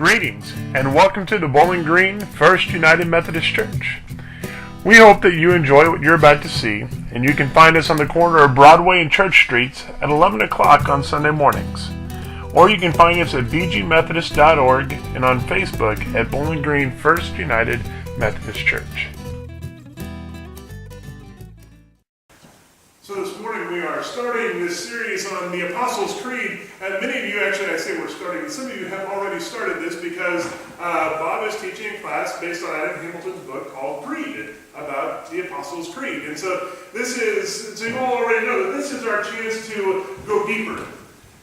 Greetings, and welcome to the Bowling Green First United Methodist Church. We hope that you enjoy what you're about to see, and you can find us on the corner of Broadway and Church Streets at 11 o'clock on Sunday mornings. Or you can find us at bgmethodist.org and on Facebook at Bowling Green First United Methodist Church. So this morning we are starting this series on the Apostles' Creed. Many of you, actually I say we're starting, but some of you have already started this because Bob is teaching a class based on Adam Hamilton's book called Creed, about the Apostles' Creed. And so this is, so you all already know that this is our chance to go deeper.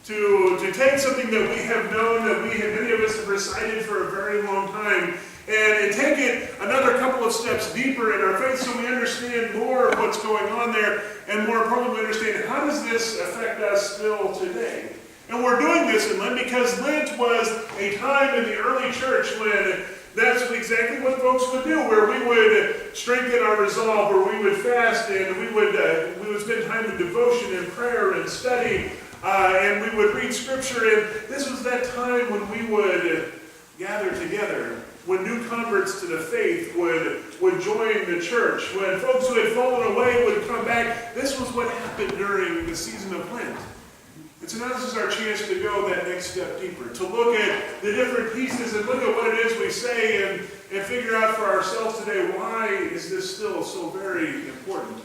To take something that we have known, that many of us have recited for a very long time, and take it another couple of steps deeper in our faith so we understand more of what's going on there, and more importantly, we understand how does this affect us still today. And we're doing this in Lent because Lent was a time in the early church when that's exactly what folks would do, where we would strengthen our resolve, where we would fast, and we would spend time in devotion and prayer and study, and we would read Scripture. And this was that time when we would gather together, when new converts to the faith would join the church, when folks who had fallen away would come back. This was what happened during the season of Lent. And so now this is our chance to go that next step deeper, to look at the different pieces and look at what it is we say and figure out for ourselves today, why is this still so very important?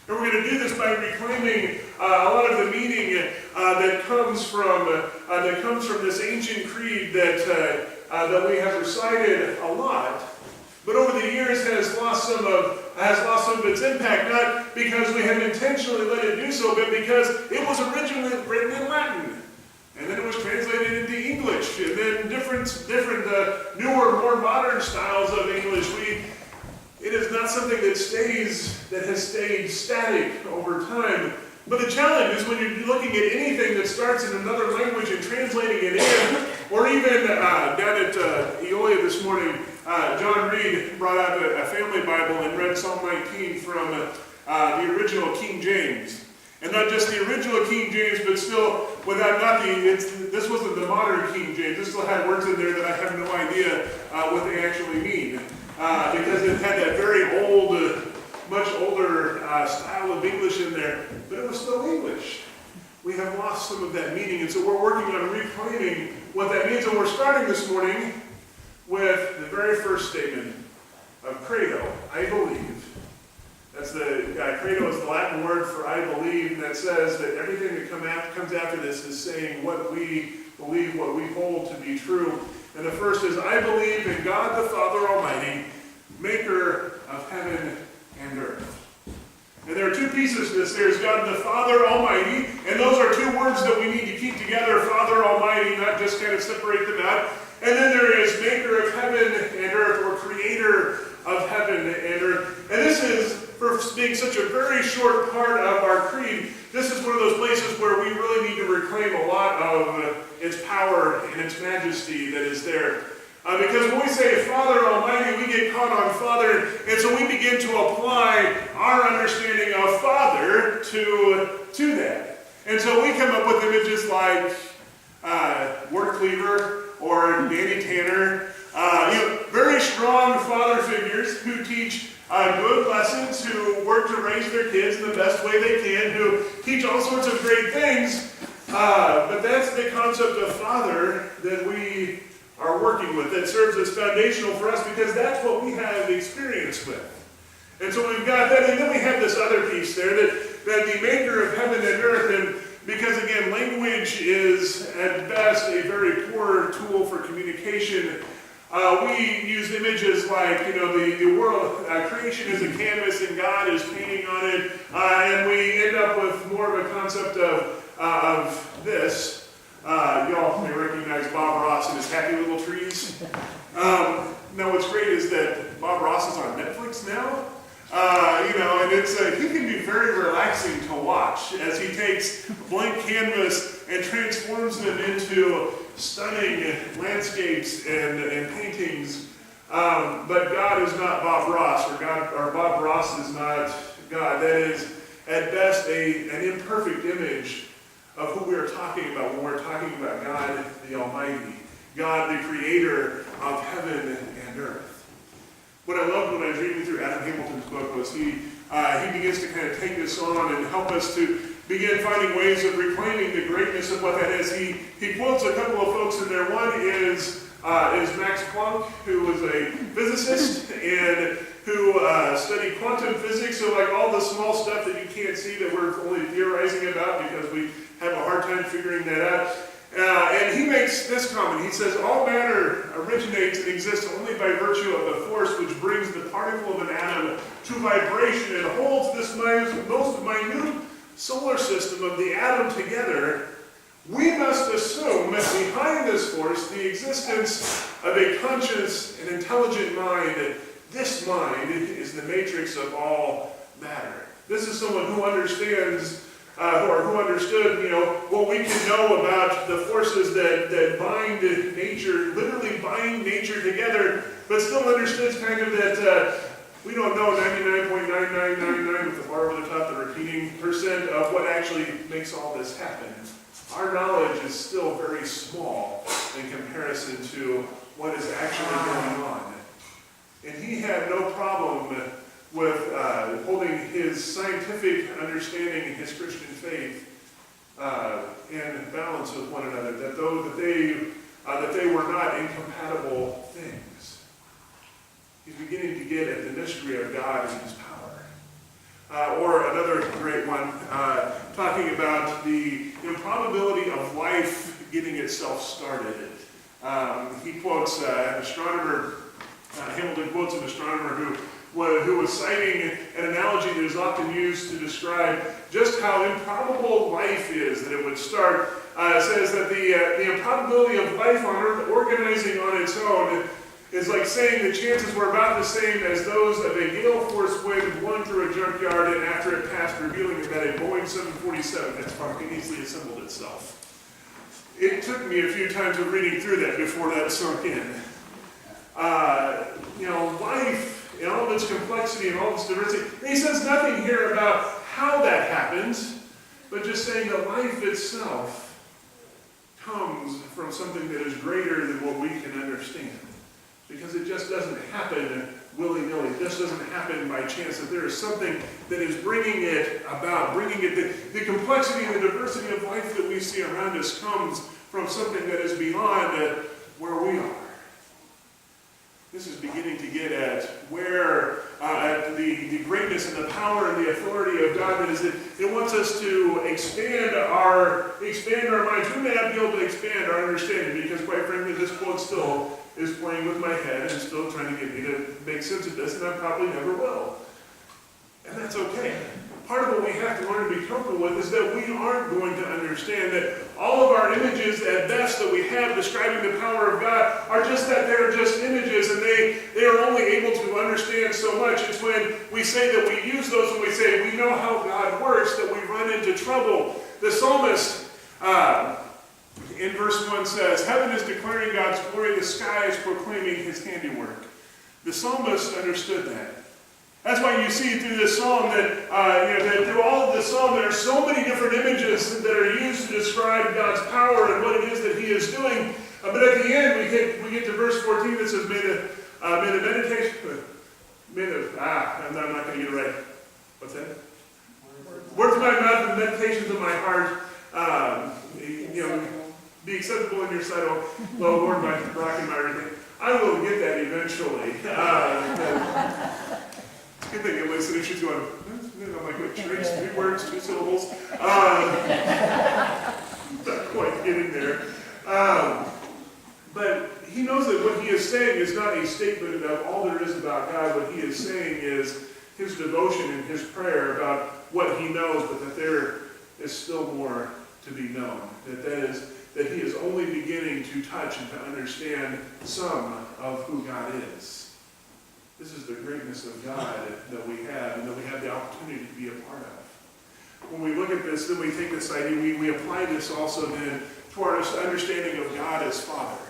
And we're going to do this by reclaiming a lot of the meaning that comes from this ancient creed that we have recited a lot, but over the years has lost some of its impact, not because we have intentionally let it do so, but because it was originally written in Latin, and then it was translated into English, and then different newer, more modern styles of English. It is not something that has stayed static over time. But the challenge is when you're looking at anything that starts in another language and translating it in, or even down at Eolia this morning, John Reed brought out a family Bible and read Psalm 19 from the original King James. And not just the original King James, but still this wasn't the modern King James. This still had words in there that I have no idea what they actually mean. Because it had that very old, much older style of English in there, but it was still English. We have lost some of that meaning, and so we're working on reclaiming what that means. And we're starting this morning with the very first statement of credo, I believe. That's credo is the Latin word for I believe, and that says that everything that comes after this is saying what we believe, what we hold to be true. And the first is, I believe in God the Father Almighty, maker of heaven and earth. And there are two pieces to this. There's God the Father Almighty, and those are two words that we need to keep together, Father Almighty, not just kind of separate them out. And then there is maker of heaven and earth, or creator of heaven and earth. And this is, for being such a very short part of our creed, this is one of those places where we really need to reclaim a lot of its power and its majesty that is there. Because when we say Father Almighty, we get caught on Father, and so we begin to apply our understanding of Father to that. And so we come up with images like Ward Cleaver or Danny Tanner, very strong father figures who teach good lessons, who work to raise their kids in the best way they can, who teach all sorts of great things. But that's the concept of Father that we are working with, that serves as foundational for us because that's what we have experience with. And so we've got that, and then we have this other piece there, that the maker of heaven and earth, and because again, language is at best a very poor tool for communication. We use images like, the world, creation is a canvas and God is painting on it, and we end up with more of a concept of this. Y'all may recognize Bob Ross and his Happy Little Trees. Now what's great is that Bob Ross is on Netflix now. And he can be very relaxing to watch as he takes blank canvas and transforms them into stunning landscapes and paintings. But God is not Bob Ross, or Bob Ross is not God. That is, at best, an imperfect image of who we are talking about when we're talking about God the Almighty. God, the creator of heaven and earth. What I loved when I was reading through Adam Hamilton's book was he begins to kind of take this on and help us to begin finding ways of reclaiming the greatness of what that is. He quotes a couple of folks in there. One is Max Planck, who was a physicist and who studied quantum physics, so like all the small stuff that you can't see that we're only theorizing about because we have a hard time figuring that out. And he makes this comment. He says, all matter originates and exists only by virtue of a force which brings the particle of an atom to vibration and holds this most minute solar system of the atom together. We must assume that behind this force the existence of a conscious and intelligent mind. This mind is the matrix of all matter. This is someone who understands or who understood, what we can know about the forces that bind nature, literally bind nature together, but still understood kind of that we don't know 99.9999 with the bar over the top, the repeating percent of what actually makes all this happen. Our knowledge is still very small in comparison to what is actually going on. And he had no problem with holding his scientific understanding and his Christian faith in balance with one another, that they were not incompatible things. He's beginning to get at the mystery of God and his power. Or another great one, talking about the improbability of life getting itself started. He quotes an astronomer, Hamilton quotes an astronomer who was citing an analogy that is often used to describe just how improbable life is, that it would start. It says that the improbability of life on Earth organizing on its own is like saying the chances were about the same as those of a gale force wind blowing through a junkyard and after it passed revealing that a Boeing 747 had spontaneously assembled itself. It took me a few times of reading through that before that sunk in. Life in all of its complexity and all of its diversity. And he says nothing here about how that happens, but just saying that life itself comes from something that is greater than what we can understand. Because it just doesn't happen willy-nilly. It just doesn't happen by chance. That there is something that is bringing it about, the complexity and the diversity of life that we see around us comes from something that is beyond where we are. This is beginning to get at where the greatness and the power and the authority of God is. It wants us to expand our minds. We may not be able to expand our understanding because, quite frankly, this quote still is playing with my head and still trying to get me to make sense of this, and I probably never will. And that's okay. Part of what we have to learn to be comfortable with is that we aren't going to understand that all of our images at best that we have describing the power of God are just that they're just images and they are only able to understand so much. It's when we say that we use those and we say we know how God works that we run into trouble. The psalmist in verse 1 says, heaven is declaring God's glory, the sky is proclaiming his handiwork. The psalmist understood that. That's why you see through this psalm that, that through all of this psalm, there are so many different images that are used to describe God's power and what it is that he is doing. But at the end, we get to verse 14 that says, may the meditation, I'm not going to get it right. What's that? Words of my mouth and meditations of my heart, be acceptable in your sight, O Lord, my rock and my everything. I will get that eventually. Good thing I'm listening. She's going, I'm like, wait, trace, 3 words, 2 syllables. Not quite getting there. But he knows that what he is saying is not a statement of all there is about God. What he is saying is his devotion and his prayer about what he knows, but that there is still more to be known. That he is only beginning to touch and to understand some of who God is. This is the greatness of God that we have and that we have the opportunity to be a part of. When we look at this, then we take this idea, we apply this also then to our understanding of God as Father.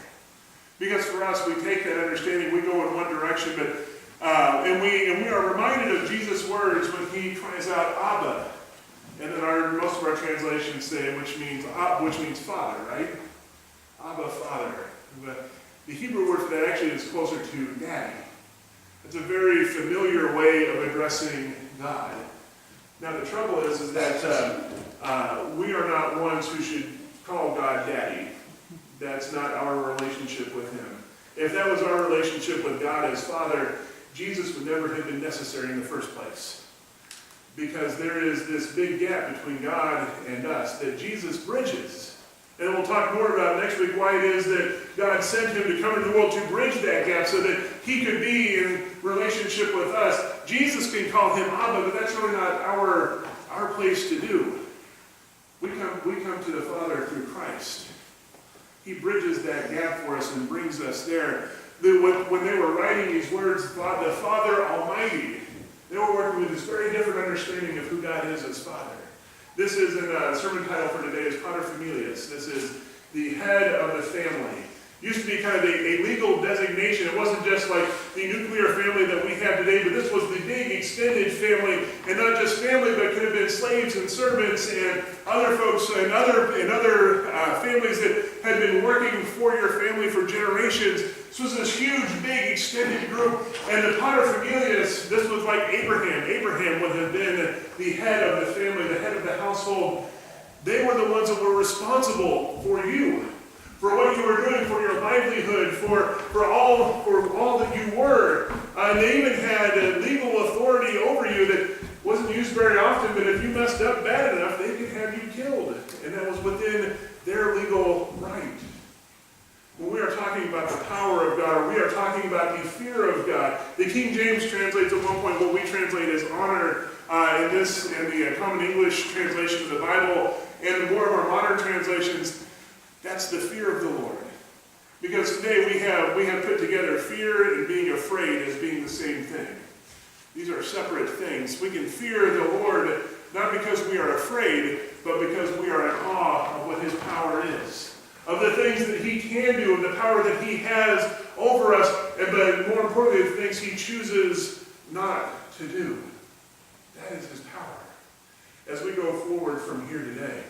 Because for us, we take that understanding, we go in one direction, but and we are reminded of Jesus' words when he cries out, Abba. And then most of our translations say, which means Father, right? Abba, Father. The Hebrew word for that actually is closer to daddy. It's a very familiar way of addressing God. Now the trouble is that we are not ones who should call God daddy. That's not our relationship with him. If that was our relationship with God as Father, Jesus would never have been necessary in the first place. Because there is this big gap between God and us that Jesus bridges. And we'll talk more about next week why it is that God sent him to come into the world to bridge that gap so that he could be in relationship with us. Jesus can call him Abba, but that's really not our place to do. We come to the Father through Christ. He bridges that gap for us and brings us there. When they were writing these words, the Father Almighty, they were working with this very different understanding of who God is as Father. This is in a sermon title for today is Paterfamilias. This is the head of the family. Used to be kind of a legal designation. It wasn't just like the nuclear family that we have today, but this was the big extended family, and not just family, but could have been slaves and servants and other folks and other families that had been working for your family for generations. This was this huge, big, extended group, and the Paterfamilias, this was like Abraham. Abraham would have been the head of the family, the head of the household. They were the ones that were responsible for you, for what you were doing, for your livelihood, for all that you were. And they even had legal authority over you that wasn't used very often, but if you messed up bad enough, they could have you killed. And that was within their legal right. When we are talking about the power of God, or we are talking about the fear of God, the King James translates at one point what we translate as honor in the Common English translation of the Bible, and more of our modern translations, that's the fear of the Lord. Because today we have put together fear and being afraid as being the same thing. These are separate things. We can fear the Lord not because we are afraid, but because we are in awe of what his power is, of the things that he can do, of the power that he has over us, but more importantly, the things he chooses not to do. That is his power. As we go forward from here today,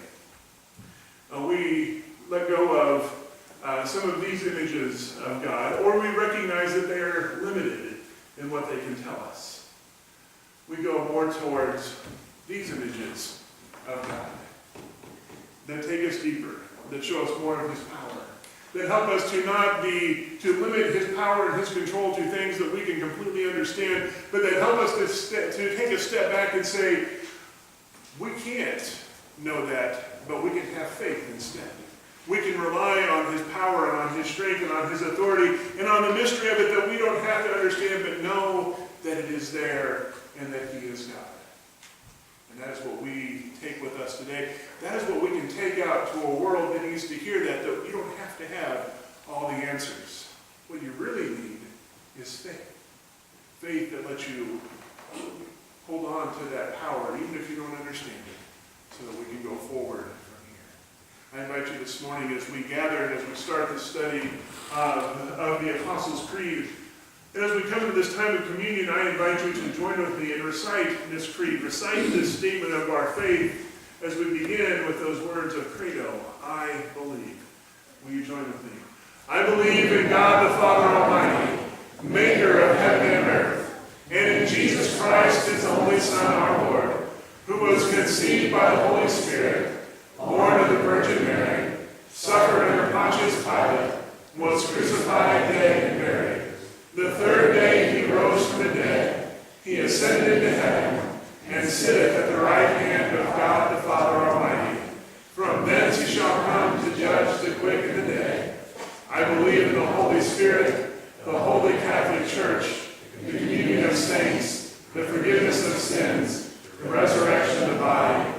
we let go of some of these images of God, or we recognize that they are limited in what they can tell us. We go more towards these images of God that take us deeper, that show us more of his power, that help us to limit his power and his control to things that we can completely understand, but that help us to take a step back and say, we can't know that, but we can have faith instead. We can rely on his power and on his strength and on his authority and on the mystery of it that we don't have to understand, but know that it is there and that he is God. And that is what we take with us today. That is what we can take out to a world that needs to hear that you don't have to have all the answers. What you really need is faith. Faith that lets you hold on to that power, even if you don't understand it, so that we can go forward from here. I invite you this morning as we gather and as we start the study of the Apostles' Creed. And as we come to this time of communion, I invite you to join with me and recite this creed, recite this statement of our faith as we begin with those words of Credo, I believe. Will you join with me? I believe in God the Father Almighty, maker of heaven and earth, and in Jesus Christ, his only Son, our Lord, who was conceived by the Holy Spirit, born of the Virgin Mary, suffered under Pontius Pilate, was crucified, dead, and buried. The third day he rose from the dead. He ascended into heaven, and sitteth at the right hand of God the Father Almighty. From thence he shall come to judge the quick and the dead. I believe in the Holy Spirit, the Holy Catholic Church, the communion of saints, the forgiveness of sins, the resurrection of the body,